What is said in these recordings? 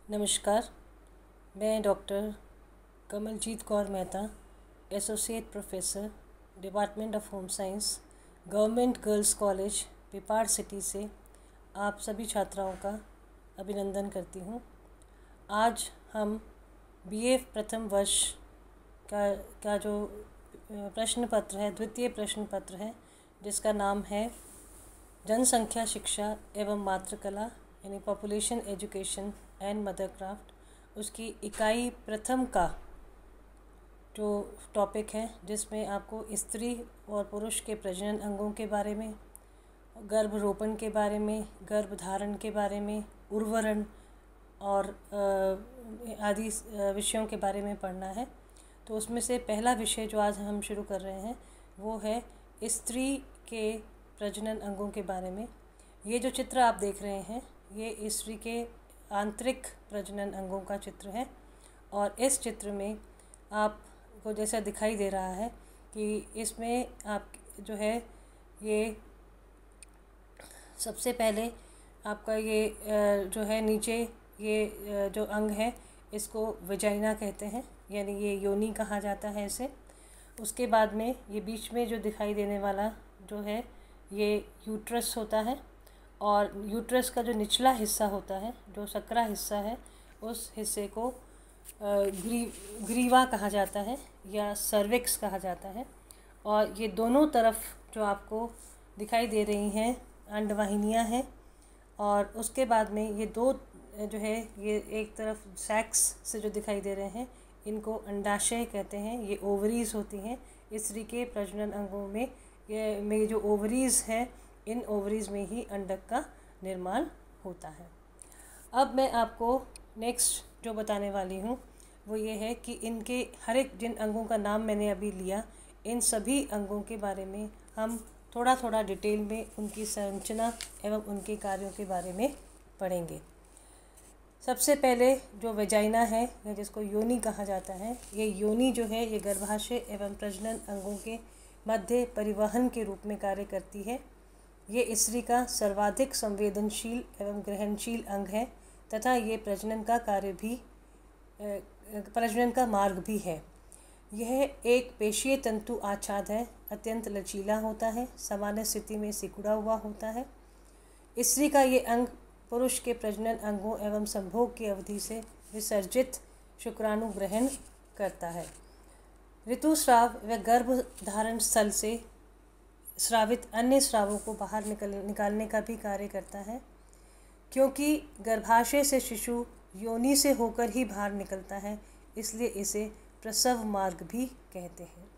नमस्कार। मैं doctor Kamaljeet Kaur Mehta, associate professor, department of home science, government girls college Pipar city से आप सभी छात्राओं का अभिनंदन करती हूँ। आज हम बीए प्रथम वर्ष का जो प्रश्न पत्र है, द्वितीय प्रश्न पत्र है, जिसका नाम है जनसंख्या शिक्षा एवं मातृकला यानी population education and mother craft, उसकी इकाई प्रथम का जो टॉपिक है, जिसमें आपको स्त्री और पुरुष के प्रजनन अंगों के बारे में, गर्भरोपण के बारे में, गर्भधारण के बारे में, उर्वरण और आदि विषयों के बारे में पढ़ना है। तो उसमें से पहला विषय जो आज हम शुरू कर रहे हैं वो है स्त्री के प्रजनन अंगों के बारे में। ये जो चित्र आप देख रहे हैं ये स्त्री के आंतरिक प्रजनन अंगों का चित्र है और इस चित्र में आपको जैसा दिखाई दे रहा है कि इसमें आप जो है ये सबसे पहले आपका ये जो है नीचे ये जो अंग है इसको वेजाइना कहते हैं, यानी ये योनि कहा जाता है इसे। उसके बाद में ये बीच में जो दिखाई देने वाला जो है ये यूट्रस होता है और यूट्रस का जो निचला हिस्सा होता है, जो सकरा हिस्सा है, उस हिस्से को ग्रीवा कहा जाता है या सर्विक्स कहा जाता है। और ये दोनों तरफ जो आपको दिखाई दे रही हैं अंडवाहिनियाँ हैं और उसके बाद में ये दो जो है ये एक तरफ सैक्स से जो दिखाई दे रहे हैं इनको अंडाशय कहते हैं। ये ओवरीज होती हैं स्त्री के प्रजनन अंगों में। ये जो ओवरीज है, इन ओवरीज में ही अंडक का निर्माण होता है। अब मैं आपको नेक्स्ट जो बताने वाली हूँ वो ये है कि इनके हर एक जिन अंगों का नाम मैंने अभी लिया, इन सभी अंगों के बारे में हम थोड़ा थोड़ा डिटेल में उनकी संरचना एवं उनके कार्यों के बारे में पढ़ेंगे। सबसे पहले जो वेजाइना है या जिसको योनि कहा जाता है, ये योनि जो है ये गर्भाशय एवं प्रजनन अंगों के मध्य परिवहन के रूप में कार्य करती है। ये स्त्री का सर्वाधिक संवेदनशील एवं ग्रहणशील अंग है तथा ये प्रजनन का मार्ग भी है। यह एक पेशीय तंतु आच्छाद है, अत्यंत लचीला होता है, सामान्य स्थिति में सिकुड़ा हुआ होता है। स्त्री का ये अंग पुरुष के प्रजनन अंगों एवं संभोग की अवधि से विसर्जित शुक्राणु ग्रहण करता है। ऋतुस्राव व गर्भधारण स्थल से स्रावित अन्य स्रावों को बाहर निकालने का भी कार्य करता है। क्योंकि गर्भाशय से शिशु योनि से होकर ही बाहर निकलता है, इसलिए इसे प्रसव मार्ग भी कहते हैं।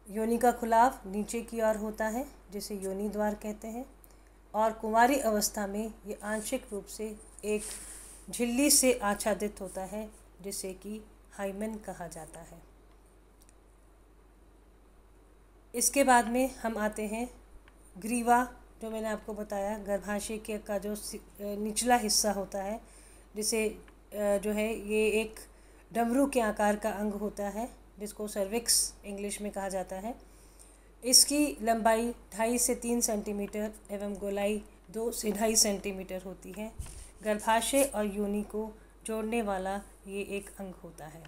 योनि का खुलाव नीचे की ओर होता है जिसे योनि द्वार कहते हैं और कुंवारी अवस्था में ये आंशिक रूप से एक झिल्ली से आच्छादित होता है जिसे कि हाइमेन कहा जाता है। इसके बाद में हम आते हैं ग्रीवा, जो मैंने आपको बताया गर्भाशय के का जो निचला हिस्सा होता है, जिसे जो है ये एक डमरू के आकार का अंग होता है जिसको सर्विक्स इंग्लिश में कहा जाता है। इसकी लंबाई 2.5 से 3 सेंटीमीटर एवं गोलाई 2 से 2.5 सेंटीमीटर होती है। गर्भाशय और योनि को जोड़ने वाला ये एक अंग होता है।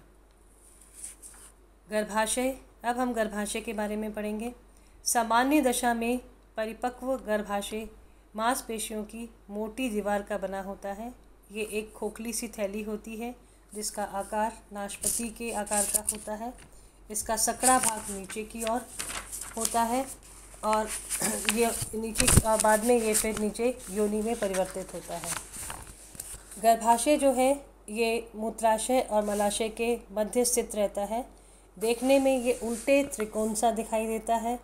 गर्भाशय, अब हम गर्भाशय के बारे में पढ़ेंगे। सामान्य दशा में परिपक्व गर्भाशय मांसपेशियों की मोटी दीवार का बना होता है। ये एक खोखली सी थैली होती है जिसका आकार नाशपाती के आकार का होता है। इसका सकड़ा भाग नीचे की ओर होता है और ये नीचे बाद में ये फिर नीचे योनि में परिवर्तित होता है। गर्भाशय जो है ये मूत्राशय और मलाशय के मध्य स्थित रहता है। देखने में ये उल्टे त्रिकोण सा दिखाई देता है।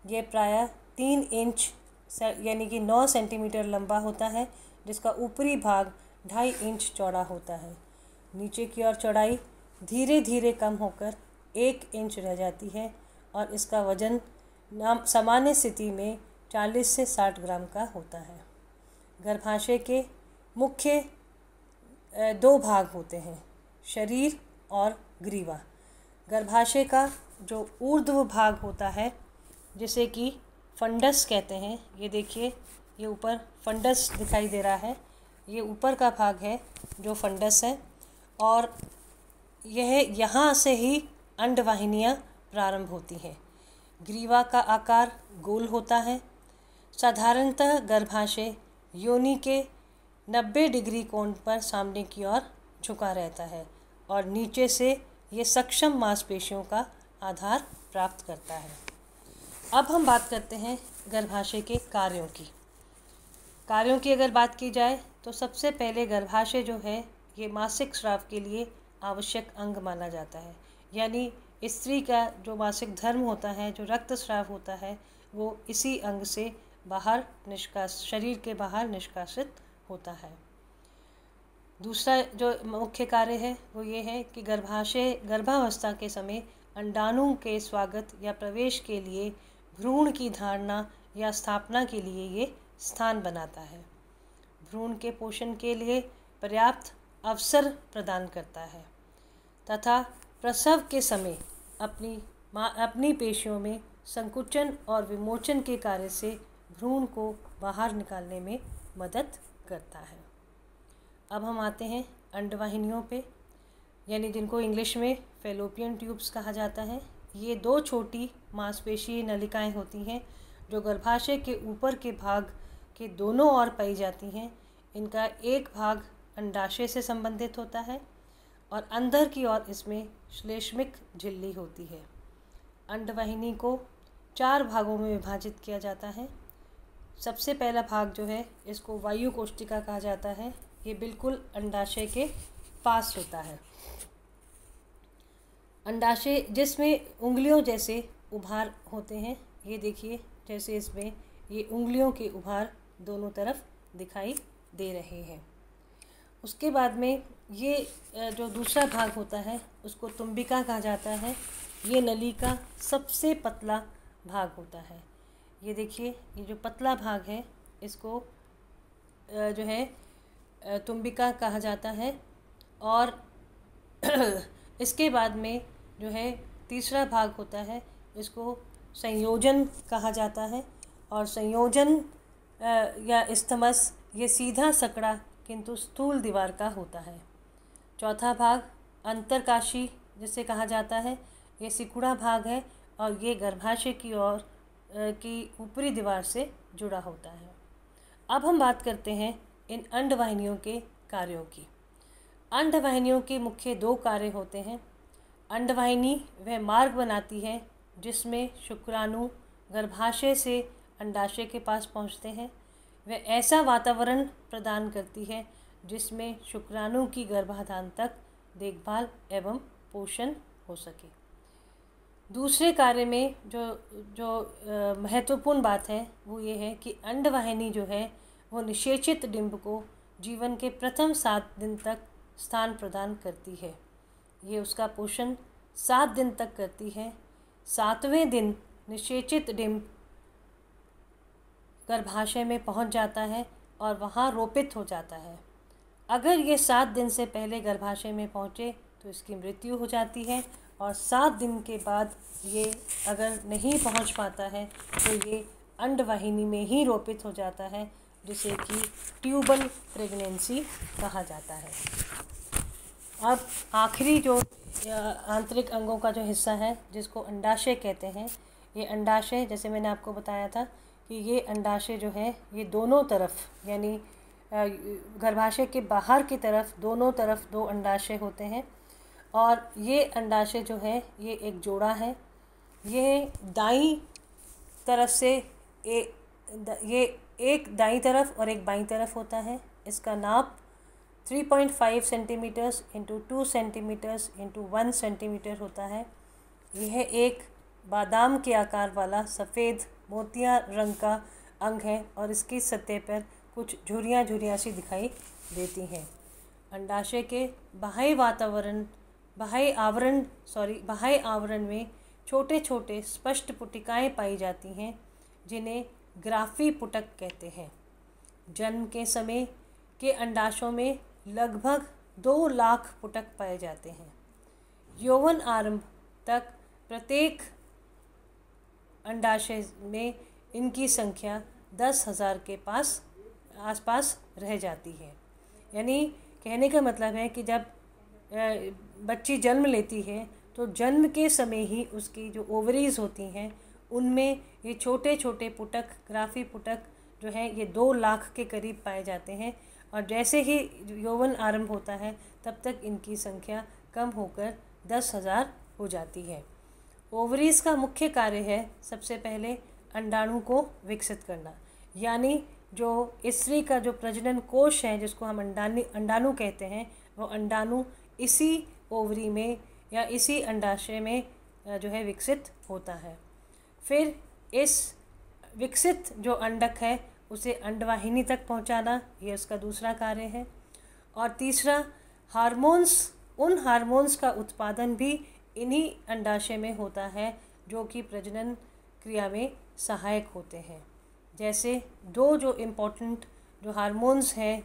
ये प्रायः 3 इंच यानी कि 9 सेंटीमीटर लंबा होता है, जिसका ऊपरी भाग 2.5 इंच चौड़ा होता है। नीचे की ओर चौड़ाई धीरे धीरे कम होकर 1 इंच रह जाती है और इसका वजन सामान्य स्थिति में 40 से 60 ग्राम का होता है। गर्भाशय के मुख्य 2 भाग होते हैं, शरीर और ग्रीवा। गर्भाशय का जो ऊर्ध्व भाग होता है जिसे कि फंडस कहते हैं, ये देखिए ये ऊपर फंडस दिखाई दे रहा है, ये ऊपर का भाग है जो फंडस है, और यह यहाँ से ही अंडवाहिनियाँ प्रारंभ होती हैं। ग्रीवा का आकार गोल होता है। साधारणतः गर्भाशय योनि के 90 डिग्री कोण पर सामने की ओर झुका रहता है और नीचे से ये सक्षम मांसपेशियों का आधार प्राप्त करता है। अब हम बात करते हैं गर्भाशय के कार्यों की अगर बात की जाए तो सबसे पहले गर्भाशय जो है ये मासिक स्राव के लिए आवश्यक अंग माना जाता है। यानी स्त्री का जो मासिक धर्म होता है, जो रक्तस्राव होता है, वो इसी अंग से बाहर शरीर के बाहर निष्कासित होता है। दूसरा जो मुख्य कार्य है वो ये है कि गर्भावस्था के समय अंडाणु के स्वागत या प्रवेश के लिए भ्रूण की धारणा या स्थापना के लिए ये स्थान बनाता है। भ्रूण के पोषण के लिए पर्याप्त अवसर प्रदान करता है तथा प्रसव के समय अपनी पेशियों में संकुचन और विमोचन के कार्य से भ्रूण को बाहर निकालने में मदद करता है। अब हम आते हैं अंडवाहिनियों पे, यानी जिनको इंग्लिश में फैलोपियन ट्यूब्स कहा जाता है। ये 2 छोटी मांसपेशीय नलिकाएं होती हैं जो गर्भाशय के ऊपर के भाग के दोनों ओर पाई जाती हैं। इनका एक भाग अंडाशय से संबंधित होता है और अंदर की ओर इसमें श्लेष्मिक झिल्ली होती है। अंडवाहिनी को 4 भागों में विभाजित किया जाता है। सबसे पहला भाग जो है इसको वायु कोष्टिका कहा जाता है। ये बिल्कुल अंडाशय के पास होता है। अंडाशय जिसमें उंगलियों जैसे उभार होते हैं, ये देखिए जैसे इसमें ये उंगलियों के उभार दोनों तरफ दिखाई दे रहे हैं। उसके बाद में ये जो दूसरा भाग होता है उसको तुम्बिका कहा जाता है। ये नली का सबसे पतला भाग होता है। ये देखिए ये जो पतला भाग है इसको जो है तुम्बिका कहा जाता है। और इसके बाद में जो है तीसरा भाग होता है इसको संयोजन कहा जाता है। और संयोजन या इस्थमस ये सीधा सकड़ा किंतु स्थूल दीवार का होता है। चौथा भाग अंतरकाशी जिसे कहा जाता है, ये सिकुड़ा भाग है और ये गर्भाशय की ओर की ऊपरी दीवार से जुड़ा होता है। अब हम बात करते हैं इन अंडवाहिनियों के कार्यों की। अंडवाहिनियों के मुख्य 2 कार्य होते हैं। अंडवाहिनी वह मार्ग बनाती है जिसमें शुक्राणु गर्भाशय से अंडाशय के पास पहुंचते हैं। वह ऐसा वातावरण प्रदान करती है जिसमें शुक्राणु की गर्भाधान तक देखभाल एवं पोषण हो सके। दूसरे कार्य में जो महत्वपूर्ण बात है वो ये है कि अंडवाहिनी जो है वो निषेचित डिंब को जीवन के प्रथम 7 दिन तक स्थान प्रदान करती है। ये उसका पोषण 7 दिन तक करती है। 7वें दिन निषेचित डिंब गर्भाशय में पहुंच जाता है और वहां रोपित हो जाता है। अगर ये 7 दिन से पहले गर्भाशय में पहुंचे तो इसकी मृत्यु हो जाती है, और 7 दिन के बाद ये अगर नहीं पहुंच पाता है तो ये अंडवाहिनी में ही रोपित हो जाता है, जिसे कि ट्यूबल प्रेगनेंसी कहा जाता है। अब आखिरी जो आंतरिक अंगों का जो हिस्सा है जिसको अंडाशय कहते हैं, ये अंडाशय जैसे मैंने आपको बताया था कि ये अंडाशय जो है ये दोनों तरफ, यानी गर्भाशय के बाहर की तरफ दोनों तरफ 2 अंडाशय होते हैं। और ये अंडाशय जो है ये एक जोड़ा है। ये दाईं तरफ से ये एक दाईं तरफ और एक बाईं तरफ होता है। इसका नाप 3.5 centimetres into 2 centimetres into 1 centimetre होता है। यह एक बादाम के आकार वाला सफ़ेद मोतिया रंग का अंग है और इसकी सतह पर कुछ झुर्रियाँ सी दिखाई देती हैं। अंडाशय के बाह्य आवरण में छोटे छोटे स्पष्ट पुटिकाएँ पाई जाती हैं जिन्हें ग्राफी पुटक कहते हैं। जन्म के समय के अंडाशयों में लगभग 2 लाख पुटक पाए जाते हैं। यौवन आरंभ तक प्रत्येक अंडाशय में इनकी संख्या 10,000 के आसपास रह जाती है। यानी कहने का मतलब है कि जब बच्ची जन्म लेती है तो जन्म के समय ही उसकी जो ओवरीज होती हैं उनमें ये छोटे छोटे पुटक, ग्राफी पुटक जो है ये 2 लाख के करीब पाए जाते हैं। और जैसे ही यौवन आरंभ होता है तब तक इनकी संख्या कम होकर 10,000 हो जाती है। ओवरीज का मुख्य कार्य है सबसे पहले अंडाणु को विकसित करना, यानी जो स्त्री का जो प्रजनन कोश है जिसको हम अंडाणु कहते हैं, वो अंडाणु इसी ओवरी में या इसी अंडाशय में जो है विकसित होता है। फिर इस विकसित जो अंडक है उसे अंडवाहिनी तक पहुंचाना, ये उसका दूसरा कार्य है। और तीसरा हार्मोन्स, उन हार्मोन्स का उत्पादन भी इन्हीं अंडाशय में होता है जो कि प्रजनन क्रिया में सहायक होते हैं। जैसे 2 जो इम्पोर्टेंट जो हार्मोन्स हैं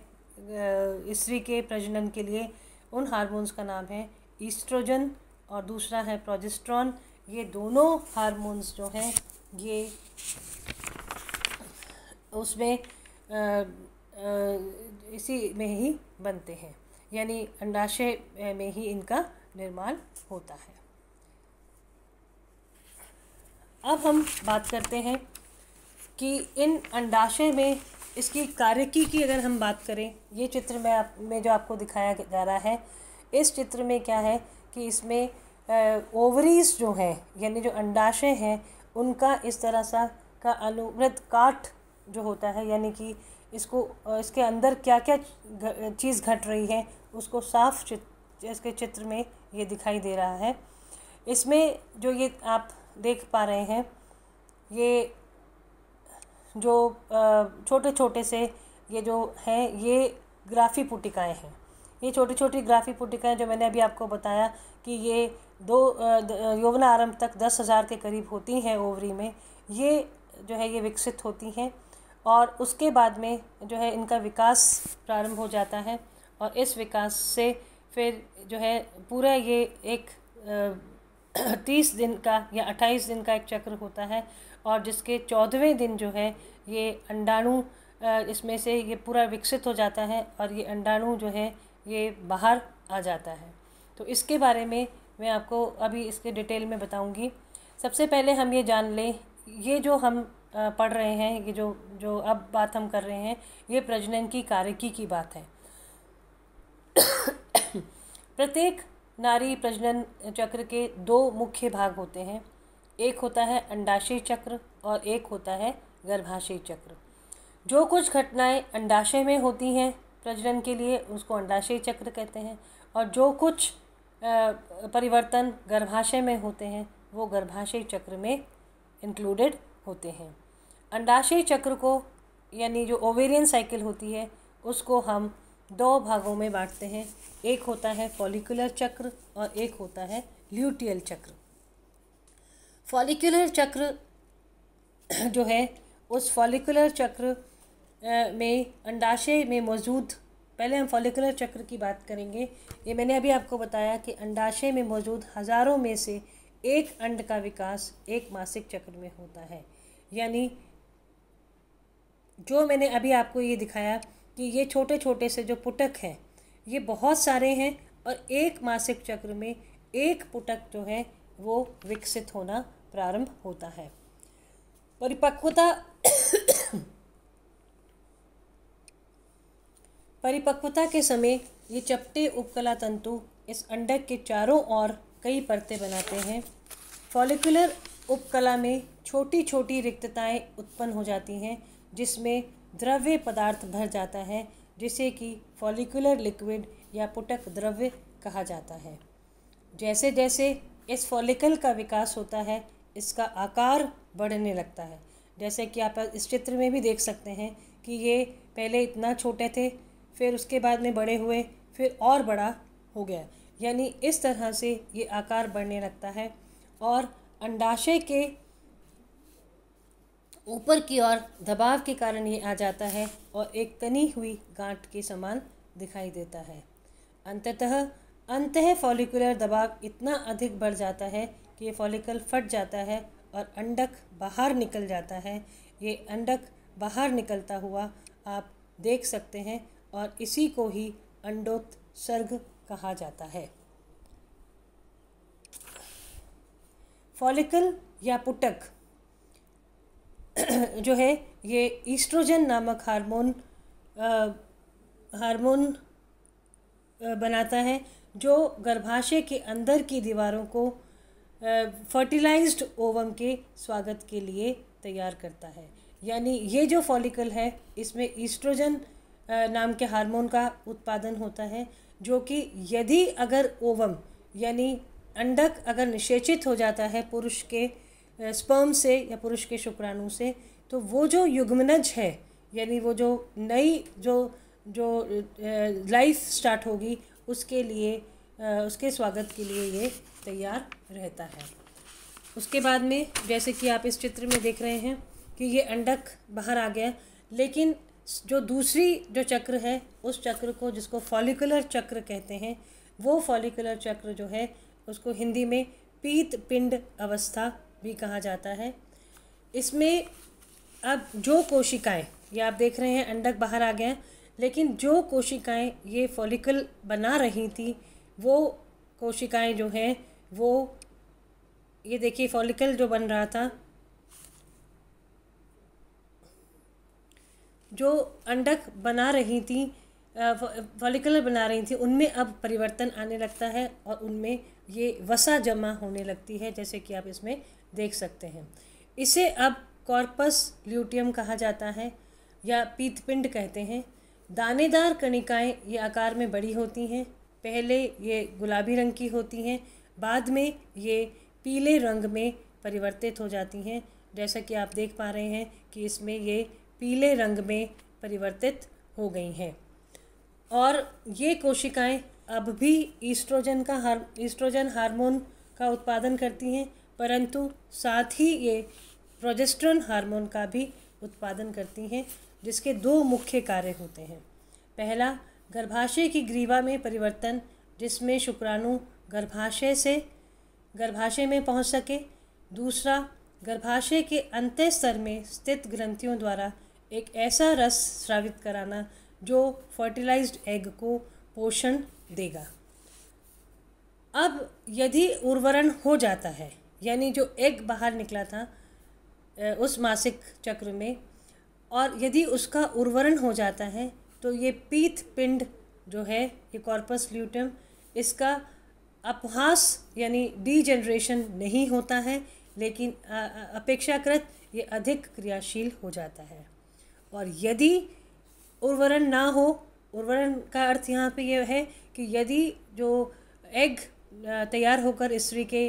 स्त्री के प्रजनन के लिए, उन हार्मोन्स का नाम है ईस्ट्रोजन और दूसरा है प्रोजेस्टेरॉन। ये दोनों हार्मोन्स जो हैं ये उसमें इसी में ही बनते हैं, यानी अंडाशय में ही इनका निर्माण होता है। अब हम बात करते हैं कि इन अंडाशय में इसकी कार्यकी की अगर हम बात करें, ये चित्र में जो आपको दिखाया जा रहा है, इस चित्र में क्या है कि इसमें ओवरीज जो हैं यानी जो अंडाशय हैं उनका इस तरह सा का अनुवृत्त काट जो होता है, यानी कि इसके अंदर क्या क्या चीज़ घट रही है उसको साफ इसके चित्र में ये दिखाई दे रहा है। इसमें जो ये आप देख पा रहे हैं, ये जो छोटे छोटे से ये जो हैं ये ग्राफी पुटिकाएँ हैं। ये छोटी छोटी ग्राफी पुटिकाएँ जो मैंने अभी आपको बताया कि ये यौवन आरंभ तक 10,000 के करीब होती हैं ओवरी में, ये जो है ये विकसित होती हैं और उसके बाद में जो है इनका विकास प्रारंभ हो जाता है। और इस विकास से फिर जो है पूरा ये एक 30 दिन का या 28 दिन का एक चक्र होता है और जिसके 14वें दिन जो है ये अंडाणु इसमें से ये पूरा विकसित हो जाता है और ये अंडाणु जो है ये बाहर आ जाता है। तो इसके बारे में मैं आपको अभी इसके डिटेल में बताऊंगी। सबसे पहले हम ये जान लें, ये जो हम पढ़ रहे हैं, ये जो अब बात हम कर रहे हैं, ये प्रजनन की कार्यकी की बात है। प्रत्येक नारी प्रजनन चक्र के 2 मुख्य भाग होते हैं, एक होता है अंडाशय चक्र और एक होता है गर्भाशय चक्र। जो कुछ घटनाएं अंडाशय में होती हैं प्रजनन के लिए उसको अंडाशय चक्र कहते हैं और जो कुछ परिवर्तन गर्भाशय में होते हैं वो गर्भाशय चक्र में इंक्लूडेड होते हैं। अंडाशय चक्र को यानी जो ओवेरियन साइकिल होती है उसको हम 2 भागों में बांटते हैं, एक होता है फॉलिकुलर चक्र और एक होता है ल्यूटियल चक्र। फॉलिकुलर चक्र जो है उस फॉलिकुलर चक्र में अंडाशय में मौजूद, पहले हम फॉलिकुलर चक्र की बात करेंगे। ये मैंने अभी आपको बताया कि अंडाशय में मौजूद हज़ारों में से एक अंड का विकास एक मासिक चक्र में होता है। यानी जो मैंने अभी आपको ये दिखाया कि ये छोटे छोटे से जो पुटक हैं ये बहुत सारे हैं और एक मासिक चक्र में एक पुटक जो है वो विकसित होना प्रारंभ होता है। परिपक्वता के समय ये चपटे उपकला तंतु इस अंडक के चारों ओर कई परतें बनाते हैं। फॉलिकुलर उपकला में छोटी छोटी रिक्तताएं उत्पन्न हो जाती हैं जिसमें द्रव्य पदार्थ भर जाता है जिसे कि फॉलिकुलर लिक्विड या पुटक द्रव्य कहा जाता है। जैसे जैसे इस फॉलिकल का विकास होता है इसका आकार बढ़ने लगता है। जैसे कि आप इस चित्र में भी देख सकते हैं कि ये पहले इतना छोटे थे, फिर उसके बाद में बड़े हुए, फिर और बड़ा हो गया। यानी इस तरह से ये आकार बढ़ने लगता है और अंडाशय के ऊपर की ओर दबाव के कारण ये आ जाता है और एक तनी हुई गांठ के समान दिखाई देता है। अंततः फॉलिकुलर दबाव इतना अधिक बढ़ जाता है कि ये फॉलिकल फट जाता है और अंडक बाहर निकल जाता है। ये अंडक बाहर निकलता हुआ आप देख सकते हैं और इसी को ही अंडोत्सर्ग कहा जाता है। फॉलिकल या पुटक जो है ये ईस्ट्रोजन नामक हार्मोन बनाता है, जो गर्भाशय के अंदर की दीवारों को फर्टिलाइज्ड ओवम के स्वागत के लिए तैयार करता है। यानी ये जो फॉलिकल है इसमें ईस्ट्रोजन नाम के हार्मोन का उत्पादन होता है, जो कि यदि अगर ओवम यानी अंडक अगर निषेचित हो जाता है पुरुष के स्पर्म से या पुरुष के शुक्राणु से, तो वो जो युग्मनज है यानी वो जो नई जो लाइफ स्टार्ट होगी उसके लिए उसके स्वागत के लिए ये तैयार रहता है। उसके बाद में जैसे कि आप इस चित्र में देख रहे हैं कि ये अंडक बाहर आ गया, लेकिन जो दूसरी जो चक्र है उस चक्र को जिसको फॉलिकुलर चक्र कहते हैं, वो फॉलिकुलर चक्र जो है उसको हिंदी में पीत पिंड अवस्था भी कहा जाता है। इसमें अब जो कोशिकाएं, ये आप देख रहे हैं अंडक बाहर आ गया, लेकिन जो कोशिकाएं ये फॉलिकल बना रही थी वो कोशिकाएं जो हैं वो ये देखिए फॉलिकल जो बन रहा था, जो अंडक बना रही थी फॉलिकुलर बना रही थी, उनमें अब परिवर्तन आने लगता है और उनमें ये वसा जमा होने लगती है, जैसे कि आप इसमें देख सकते हैं। इसे अब कॉर्पस ल्यूटियम कहा जाता है या पीतपिंड कहते हैं। दानेदार कणिकाएं ये आकार में बड़ी होती हैं। पहले ये गुलाबी रंग की होती हैं, बाद में ये पीले रंग में परिवर्तित हो जाती हैं, जैसा कि आप देख पा रहे हैं कि इसमें ये पीले रंग में परिवर्तित हो गई हैं। और ये कोशिकाएं अब भी ईस्ट्रोजन हार्मोन का उत्पादन करती हैं, परंतु साथ ही ये प्रोजेस्टेरोन हार्मोन का भी उत्पादन करती हैं, जिसके दो मुख्य कार्य होते हैं। पहला, गर्भाशय की ग्रीवा में परिवर्तन, जिसमें शुक्राणु गर्भाशय में पहुंच सके। दूसरा, गर्भाशय के अंत्य स्तर में स्थित ग्रंथियों द्वारा एक ऐसा रस स्रावित कराना जो फर्टिलाइज्ड एग को पोषण देगा। अब यदि उर्वरण हो जाता है, यानी जो एग बाहर निकला था उस मासिक चक्र में, और यदि उसका उर्वरण हो जाता है तो ये पीत पिंड जो है ये कॉर्पस ल्यूटियम, इसका अपहास यानी डीजेनरेशन नहीं होता है, लेकिन अपेक्षाकृत ये अधिक क्रियाशील हो जाता है। और यदि उर्वरण ना हो, उर्वरण का अर्थ यहाँ पे ये है कि यदि जो एग तैयार होकर स्त्री के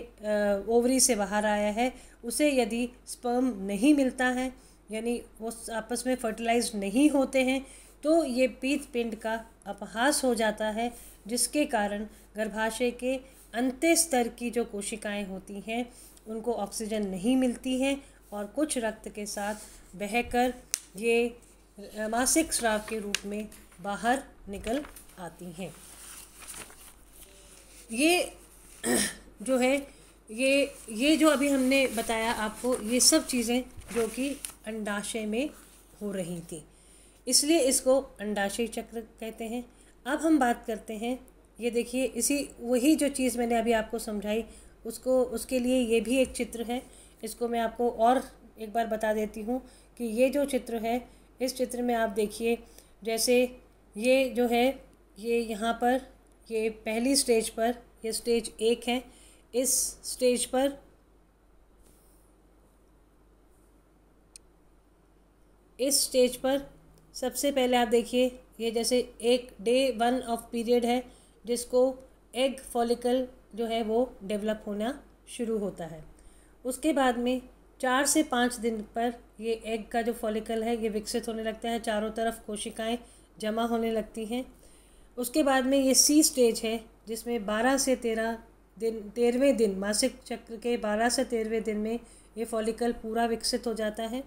ओवरी से बाहर आया है उसे यदि स्पर्म नहीं मिलता है, यानी वो आपस में फर्टिलाइज नहीं होते हैं, तो ये पीत पिंड का अपहास हो जाता है, जिसके कारण गर्भाशय के अंत्य स्तर की जो कोशिकाएं होती हैं उनको ऑक्सीजन नहीं मिलती है और कुछ रक्त के साथ बहकर ये मासिक स्राव के रूप में बाहर निकल आती हैं। ये जो है ये जो अभी हमने बताया आपको, ये सब चीज़ें जो कि अंडाशय में हो रही थी, इसलिए इसको अंडाशय चक्र कहते हैं। अब हम बात करते हैं, ये देखिए वही जो चीज़ मैंने अभी आपको समझाई उसके लिए ये भी एक चित्र है। इसको मैं आपको और एक बार बता देती हूँ कि ये जो चित्र है, इस चित्र में आप देखिए जैसे ये जो है ये यहाँ पर ये पहली स्टेज पर, ये स्टेज 1 है। इस स्टेज पर सबसे पहले आप देखिए ये जैसे एक डे 1 ऑफ पीरियड है, जिसको एग फॉलिकल जो है वो डेवलप होना शुरू होता है। उसके बाद में 4 से 5 दिन पर ये एग का जो फॉलिकल है ये विकसित होने लगता है, चारों तरफ कोशिकाएं जमा होने लगती हैं। उसके बाद में ये सी स्टेज है, जिसमें 12 से 13वें दिन, मासिक चक्र के 12 से 13वें दिन में ये फॉलिकल पूरा विकसित हो जाता है।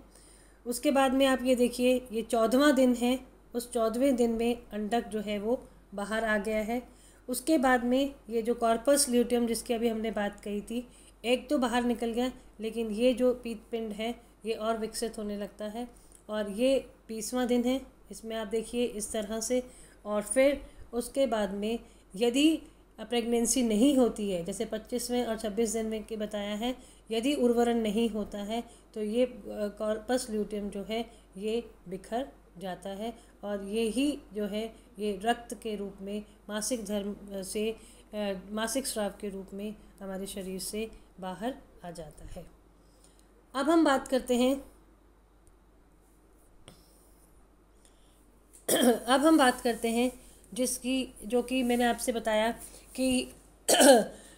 उसके बाद में आप ये देखिए ये 14वां दिन है, उस 14वें दिन में अंडक जो है वो बाहर आ गया है। उसके बाद में ये जो कॉर्पस ल्यूटियम जिसकी अभी हमने बात कही थी, एग तो बाहर निकल गया, लेकिन ये जो पीतपिंड है ये और विकसित होने लगता है और ये 20वां दिन है। इसमें आप देखिए इस तरह से, और फिर उसके बाद में यदि प्रेगनेंसी नहीं होती है, जैसे 25वें और 26 दिन में के बताया है, यदि उर्वरण नहीं होता है तो ये कॉर्पस ल्यूटियम जो है ये बिखर जाता है और ये ही जो है ये रक्त के रूप में मासिक धर्म से मासिक स्राव के रूप में हमारे शरीर से बाहर आ जाता है। अब हम बात करते हैं जो कि मैंने आपसे बताया कि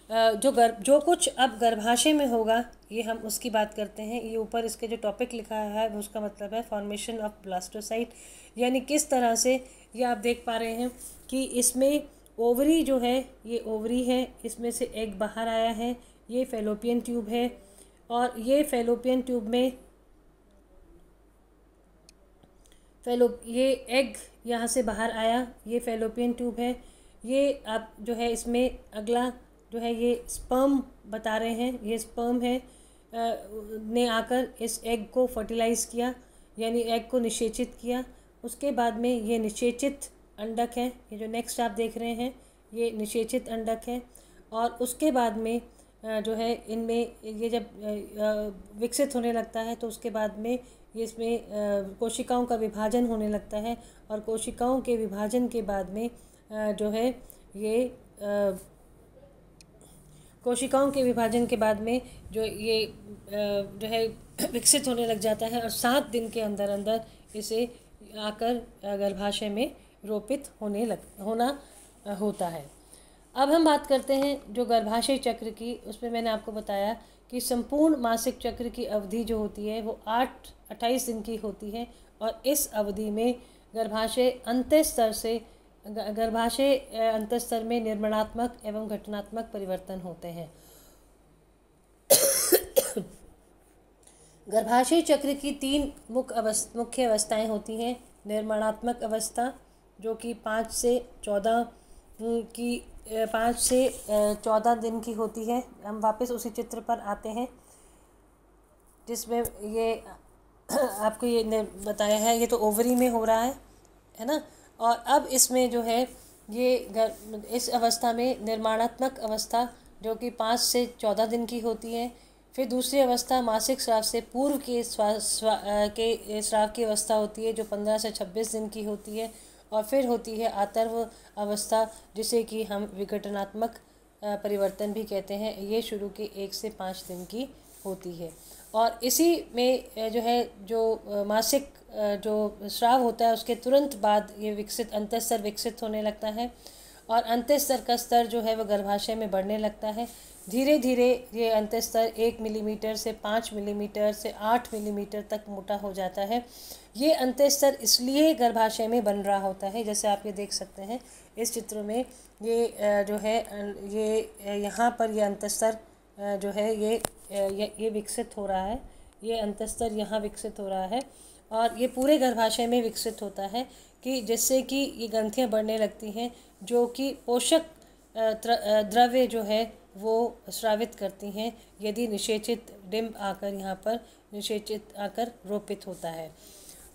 जो कुछ अब गर्भाशय में होगा, ये हम उसकी बात करते हैं। ये ऊपर इसके जो टॉपिक लिखा है उसका मतलब है फॉर्मेशन ऑफ ब्लास्टोसाइट, यानी किस तरह से ये आप देख पा रहे हैं कि इसमें ओवरी जो है, ये ओवरी है, इसमें से एग बाहर आया है, ये फैलोपियन ट्यूब है और ये फैलोपियन ट्यूब में ये एग यहाँ से बाहर आया, ये फैलोपियन ट्यूब है। ये आप जो है इसमें अगला जो है ये स्पर्म बता रहे हैं, ये स्पर्म है ने आकर इस एग को फर्टिलाइज़ किया, यानी एग को निषेचित किया। उसके बाद में ये निषेचित अंडक है, ये जो नेक्स्ट आप देख रहे हैं ये निषेचित अंडक है। और उसके बाद में जो है इनमें ये जब विकसित होने लगता है तो उसके बाद में ये इसमें कोशिकाओं का विभाजन होने लगता है और कोशिकाओं के विभाजन के बाद में जो है ये कोशिकाओं के विभाजन के बाद में जो ये जो है विकसित होने लग जाता है और 7 दिन के अंदर अंदर इसे आकर गर्भाशय में रोपित होना होता है। अब हम बात करते हैं जो गर्भाशय चक्र की, उसमें मैंने आपको बताया कि संपूर्ण मासिक चक्र की अवधि जो होती है वो 28 दिन की होती है और इस अवधि में गर्भाशय अंतस्तर में निर्माणात्मक एवं घटनात्मक परिवर्तन होते हैं। गर्भाशय चक्र की 3 मुख्य अवस्थाएं होती हैं। निर्माणात्मक अवस्था जो कि 5 से 14 दिन की होती है। हम वापस उसी चित्र पर आते हैं जिसमें ये आपको ये बताया है, ये तो ओवरी में हो रहा है ना। और अब इसमें जो है ये इस अवस्था में निर्माणात्मक अवस्था जो कि 5 से 14 दिन की होती है। फिर दूसरी अवस्था मासिक स्राव से पूर्व के स्राव की अवस्था होती है जो 15 से 26 दिन की होती है। और फिर होती है आतर्व अवस्था जिसे कि हम विघटनात्मक परिवर्तन भी कहते हैं। ये शुरू के 1 से 5 दिन की होती है और इसी में जो है जो मासिक जो स्राव होता है उसके तुरंत बाद ये अंतःस्तर विकसित होने लगता है और अंतःस्तर का स्तर जो है वह गर्भाशय में बढ़ने लगता है। धीरे धीरे ये अंतःस्तर 1 मिलीमीटर से 5 मिलीमीटर से 8 मिलीमीटर तक मोटा हो जाता है। ये अंतःस्तर इसलिए गर्भाशय में बन रहा होता है, जैसे आप ये देख सकते हैं इस चित्र में, ये जो है ये यहाँ पर ये अंतःस्तर जो है ये विकसित हो रहा है। ये अंतःस्तर यहाँ विकसित हो रहा है और ये पूरे गर्भाशय में विकसित होता है कि जिससे कि ये ग्रंथियाँ बढ़ने लगती हैं जो कि पोषक द्रव्य जो है वो स्रावित करती हैं यदि निषेचित डिंब आकर यहाँ पर निषेचित आकर रोपित होता है।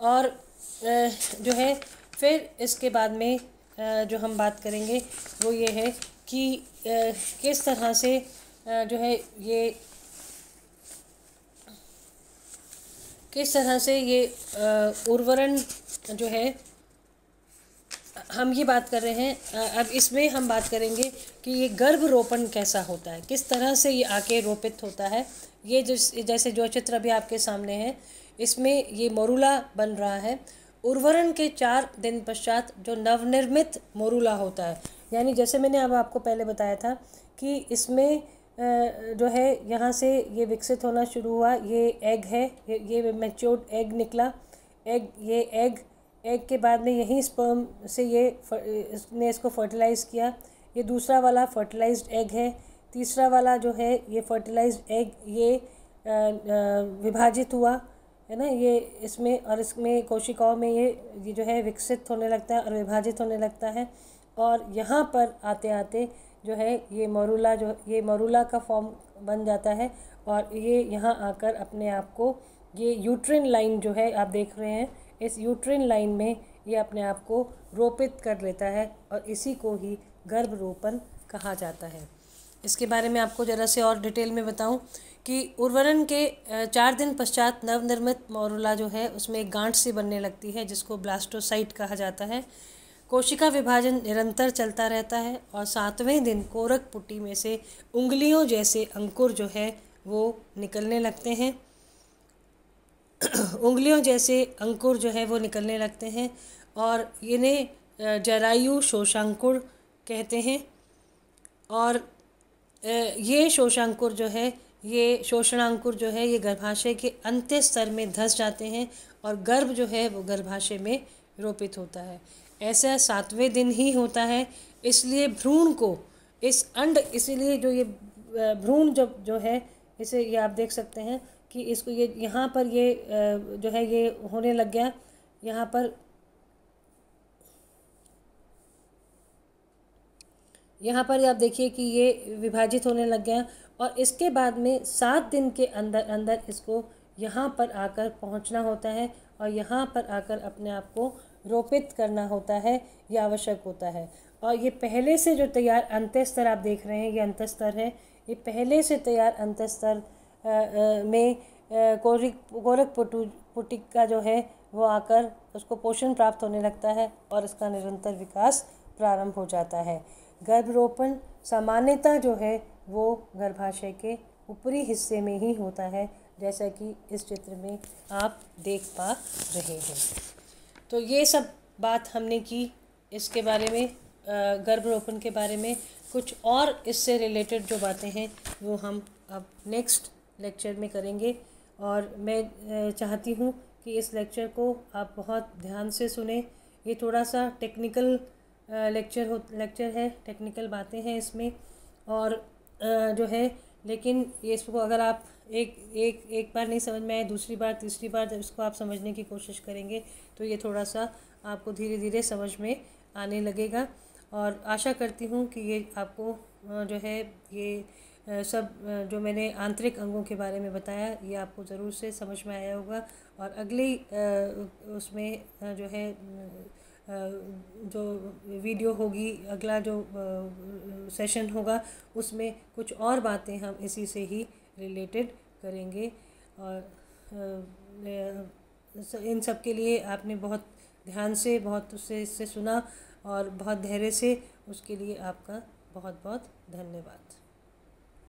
और जो है फिर इसके बाद में जो हम बात करेंगे वो ये है कि किस तरह से जो है उर्वरण जो है हम ये बात कर रहे हैं। अब इसमें हम बात करेंगे कि ये गर्भ रोपण कैसा होता है, किस तरह से ये आके रोपित होता है। ये जैसे जो चित्र अभी आपके सामने है इसमें ये मोरूला बन रहा है। उर्वरण के 4 दिन पश्चात जो नवनिर्मित मोरूला होता है, यानी जैसे मैंने अब आपको पहले बताया था कि इसमें जो है यहाँ से ये विकसित होना शुरू हुआ। ये एग है, ये मैच्योर्ड एग निकला। एग के बाद में यही स्पर्म से इसने इसको फर्टिलाइज़ किया। ये दूसरा वाला फर्टिलाइज्ड एग है। तीसरा वाला जो है ये फर्टिलाइज्ड एग ये विभाजित हुआ है ना, ये इसमें कोशिकाओं में ये जो है विकसित होने लगता है और विभाजित होने लगता है। और यहाँ पर आते आते जो है ये मोरूला का फॉर्म बन जाता है और ये यहाँ आकर अपने आप को ये यूट्रिन लाइन जो है आप देख रहे हैं, इस यूट्रिन लाइन में ये अपने आप को रोपित कर लेता है और इसी को ही गर्भरोपण कहा जाता है। इसके बारे में आपको ज़रा से और डिटेल में बताऊं कि उर्वरण के 4 दिन पश्चात नवनिर्मित मॉरूला जो है उसमें एक गांठ सी बनने लगती है जिसको ब्लास्टोसाइट कहा जाता है। कोशिका विभाजन निरंतर चलता रहता है और 7वें दिन कोरक पुटी में से उंगलियों जैसे अंकुर जो है वो निकलने लगते हैं। उंगलियों जैसे अंकुर जो है वो निकलने लगते हैं और इन्हें जरायु शोषांकुर कहते हैं। और ये शोषांकुर जो है ये शोषणांकुर जो है ये गर्भाशय के अंत्य स्तर में धंस जाते हैं और गर्भ जो है वो गर्भाशय में रोपित होता है। ऐसा 7वें दिन ही होता है, इसलिए भ्रूण को इस अंड इसीलिए जो ये भ्रूण जो है इसे ये आप देख सकते हैं कि इसको ये यहाँ पर ये जो है ये होने लग गया। यहाँ पर आप देखिए कि ये विभाजित होने लग गया और इसके बाद में 7 दिन के अंदर अंदर इसको यहाँ पर आकर पहुँचना होता है और यहाँ पर आकर अपने आप को रोपित करना होता है, ये आवश्यक होता है। और ये पहले से जो तैयार अंतःस्तर आप देख रहे हैं, ये अंतःस्तर है। ये पहले से तैयार अंतःस्तर में कोरक पुटिका जो है वो आकर उसको पोषण प्राप्त होने लगता है और इसका निरंतर विकास प्रारंभ हो जाता है। गर्भरोपण सामान्यतः जो है वो गर्भाशय के ऊपरी हिस्से में ही होता है, जैसा कि इस चित्र में आप देख पा रहे हैं। तो ये सब बात हमने की इसके बारे में, गर्भरोपण के बारे में। कुछ और इससे रिलेटेड जो बातें हैं वो हम अब नेक्स्ट लेक्चर में करेंगे और मैं चाहती हूँ कि इस लेक्चर को आप बहुत ध्यान से सुने। ये थोड़ा सा टेक्निकल लेक्चर है, टेक्निकल बातें हैं इसमें और जो है, लेकिन ये इसको अगर आप एक बार नहीं समझ में आए, दूसरी बार तीसरी बार जब इसको आप समझने की कोशिश करेंगे तो ये थोड़ा सा आपको धीरे धीरे समझ में आने लगेगा। और आशा करती हूँ कि ये आपको जो है ये सब जो मैंने आंतरिक अंगों के बारे में बताया ये आपको ज़रूर से समझ में आया होगा। और अगली उसमें जो है जो वीडियो होगी, अगला जो सेशन होगा उसमें कुछ और बातें हम इसी से ही रिलेटेड करेंगे। और इन सब के लिए आपने बहुत ध्यान से बहुत इससे सुना और बहुत धैर्य से, उसके लिए आपका बहुत बहुत धन्यवाद।